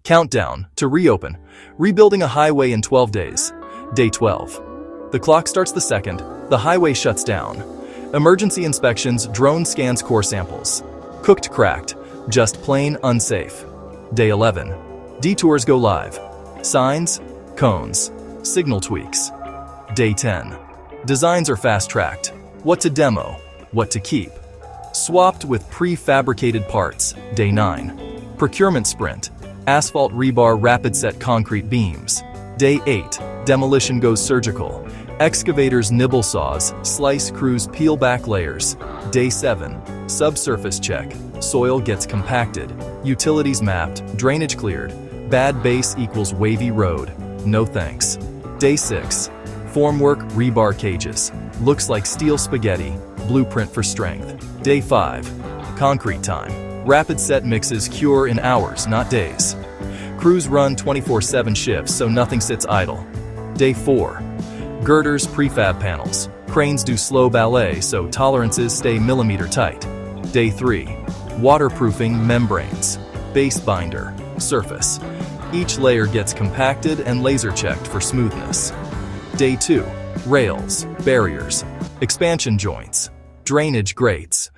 Countdown to reopen. Rebuilding a highway in 12 days. Day 12. The clock starts the second. The highway shuts down. Emergency inspections, drone scans core samples. Cooked cracked. Just plain unsafe. Day 11. Detours go live. Signs, cones, signal tweaks. Day 10. Designs are fast-tracked. What to demo, what to keep. Swapped with prefabricated parts. Day 9. Procurement sprint. Asphalt rebar rapid set concrete beams. Day 8. Demolition goes surgical. Excavators nibble saws, slice crews peel back layers. Day 7. Subsurface check. Soil gets compacted. Utilities mapped, drainage cleared. Bad base equals wavy road. No thanks. Day 6. Formwork rebar cages. Looks like steel spaghetti. Blueprint for strength. Day 5. Concrete time. Rapid set mixes cure in hours, not days. Crews run 24/7 shifts so nothing sits idle. Day 4. Girders prefab panels. Cranes do slow ballet so tolerances stay millimeter tight. Day 3. Waterproofing membranes. Base binder. Surface. Each layer gets compacted and laser checked for smoothness. Day 2. Rails. Barriers. Expansion joints. Drainage grates.